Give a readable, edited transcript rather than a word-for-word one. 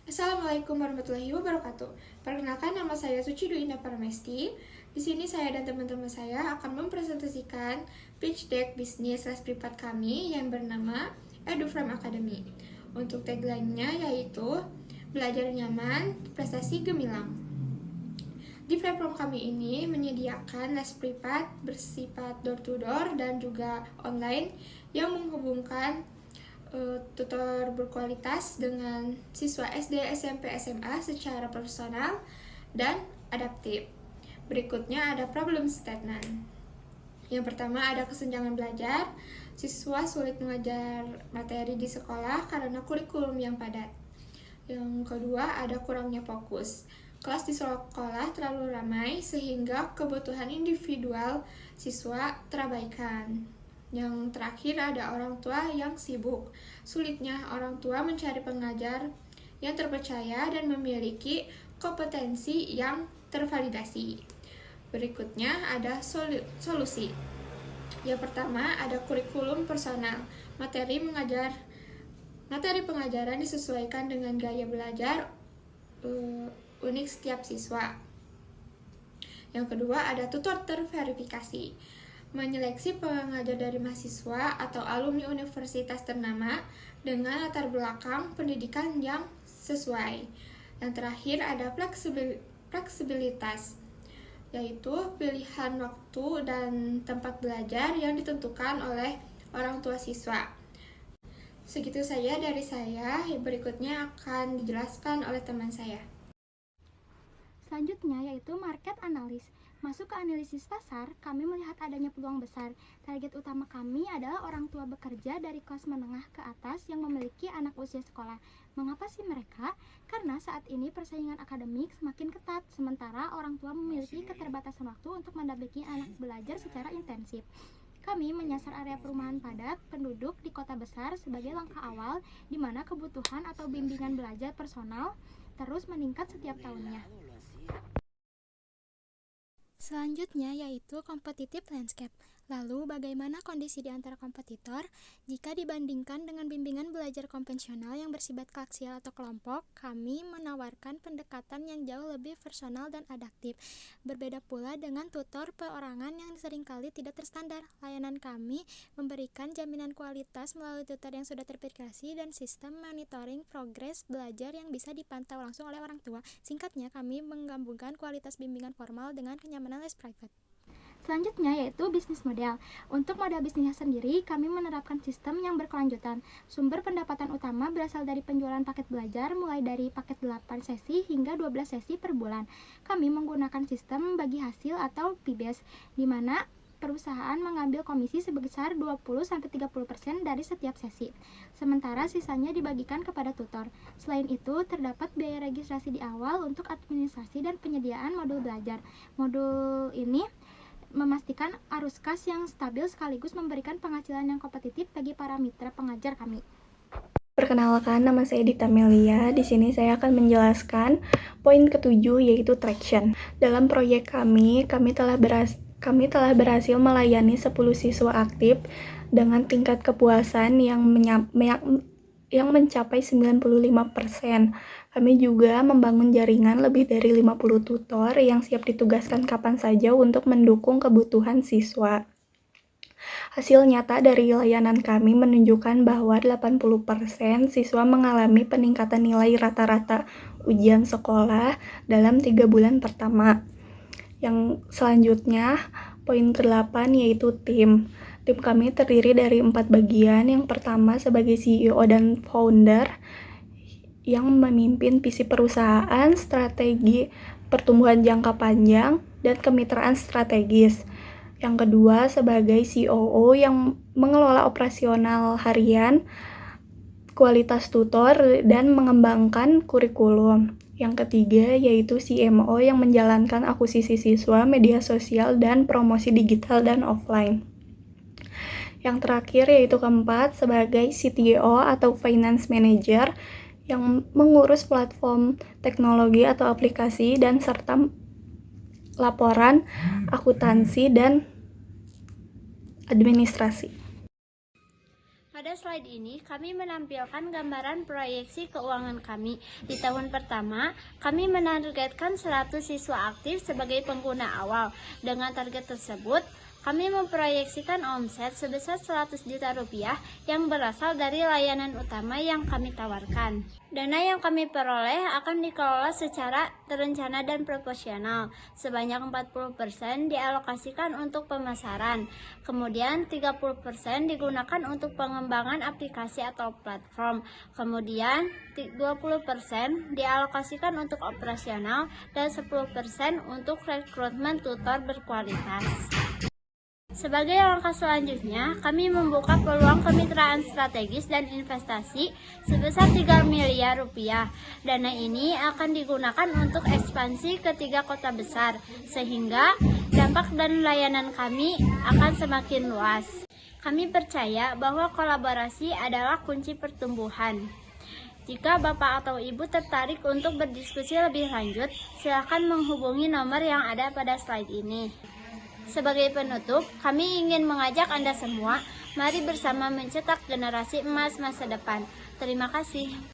Assalamualaikum warahmatullahi wabarakatuh. Perkenalkan, nama saya Sucidu Indah Paramesti. Di sini saya dan teman-teman saya akan mempresentasikan pitch deck bisnis les privat kami yang bernama EduFrame Academy. Untuk tagline-nya yaitu belajar nyaman, prestasi gemilang. Di platform kami ini menyediakan les privat bersifat door-to-door dan juga online yang menghubungkan tutor berkualitas dengan siswa SD, SMP, SMA secara personal dan adaptif. Berikutnya ada problem statement. Yang pertama ada kesenjangan belajar. Siswa sulit mengajar materi di sekolah karena kurikulum yang padat. Yang kedua ada kurangnya fokus. Kelas di sekolah terlalu ramai sehingga kebutuhan individual siswa terabaikan. Yang terakhir ada orang tua yang sibuk. Sulitnya orang tua mencari pengajar yang terpercaya dan memiliki kompetensi yang tervalidasi. Berikutnya ada solusi. Yang pertama ada kurikulum personal. Materi pengajaran disesuaikan dengan gaya belajar unik setiap siswa. Yang kedua ada tutor terverifikasi. Menyeleksi pengajar dari mahasiswa atau alumni universitas ternama dengan latar belakang pendidikan yang sesuai. Yang terakhir ada fleksibilitas, yaitu pilihan waktu dan tempat belajar yang ditentukan oleh orang tua siswa. Segitu saja dari saya, berikutnya akan dijelaskan oleh teman saya. Selanjutnya yaitu market analis. Masuk ke analisis pasar, kami melihat adanya peluang besar. Target utama kami adalah orang tua bekerja dari kelas menengah ke atas yang memiliki anak usia sekolah. Mengapa sih mereka? Karena saat ini persaingan akademik semakin ketat, sementara orang tua memiliki keterbatasan waktu untuk mendampingi anak belajar secara intensif. Kami menyasar area perumahan padat penduduk di kota besar sebagai langkah awal di mana kebutuhan atau bimbingan belajar personal terus meningkat setiap tahunnya. Selanjutnya yaitu competitive landscape. Lalu bagaimana kondisi di antara kompetitor? Jika dibandingkan dengan bimbingan belajar konvensional yang bersifat koaksial atau kelompok, kami menawarkan pendekatan yang jauh lebih personal dan adaptif. Berbeda pula dengan tutor perorangan yang seringkali tidak terstandar. Layanan kami memberikan jaminan kualitas melalui tutor yang sudah terverifikasi dan sistem monitoring progres belajar yang bisa dipantau langsung oleh orang tua. Singkatnya, kami menggabungkan kualitas bimbingan formal dengan kenyamanan les private. Selanjutnya yaitu bisnis model. Untuk model bisnisnya sendiri, kami menerapkan sistem yang berkelanjutan. Sumber pendapatan utama berasal dari penjualan paket belajar mulai dari paket 8 sesi hingga 12 sesi per bulan. Kami menggunakan sistem bagi hasil atau PBS, di mana perusahaan mengambil komisi sebesar 20-30% dari setiap sesi. Sementara sisanya dibagikan kepada tutor. Selain itu, terdapat biaya registrasi di awal untuk administrasi dan penyediaan modul belajar. Modul ini memastikan arus kas yang stabil sekaligus memberikan penghasilan yang kompetitif bagi para mitra pengajar kami. Perkenalkan, nama saya Dita Melia. Di sini saya akan menjelaskan poin ketujuh yaitu traction. Dalam proyek kami telah berhasil melayani 10 siswa aktif dengan tingkat kepuasan yang mencapai 95%. Kami juga membangun jaringan lebih dari 50 tutor yang siap ditugaskan kapan saja untuk mendukung kebutuhan siswa. Hasil nyata dari layanan kami menunjukkan bahwa 80% siswa mengalami peningkatan nilai rata-rata ujian sekolah dalam 3 bulan pertama. Yang selanjutnya, poin ke-8 yaitu tim. Tim kami terdiri dari 4 bagian. Yang pertama sebagai CEO dan founder yang memimpin visi perusahaan, strategi pertumbuhan jangka panjang, dan kemitraan strategis. Yang kedua sebagai COO yang mengelola operasional harian, kualitas tutor, dan mengembangkan kurikulum. Yang ketiga yaitu CMO yang menjalankan akuisisi siswa, media sosial, dan promosi digital dan offline. Yang terakhir yaitu keempat sebagai CTO atau Finance Manager yang mengurus platform teknologi atau aplikasi dan serta laporan, akuntansi, dan administrasi. Pada slide ini, kami menampilkan gambaran proyeksi keuangan kami. Di tahun pertama, kami menargetkan 100 siswa aktif sebagai pengguna awal. Dengan target tersebut, kami memproyeksikan omset sebesar 100 juta rupiah yang berasal dari layanan utama yang kami tawarkan. Dana yang kami peroleh akan dikelola secara terencana dan proporsional. Sebanyak 40% dialokasikan untuk pemasaran. Kemudian 30% digunakan untuk pengembangan aplikasi atau platform. Kemudian 20% dialokasikan untuk operasional dan 10% untuk rekrutmen tutor berkualitas. Sebagai langkah selanjutnya, kami membuka peluang kemitraan strategis dan investasi sebesar 3 miliar rupiah. Dana ini akan digunakan untuk ekspansi ke 3 kota besar, sehingga dampak dan layanan kami akan semakin luas. Kami percaya bahwa kolaborasi adalah kunci pertumbuhan. Jika Bapak atau Ibu tertarik untuk berdiskusi lebih lanjut, silakan menghubungi nomor yang ada pada slide ini. Sebagai penutup, kami ingin mengajak Anda semua, mari bersama mencetak generasi emas masa depan. Terima kasih.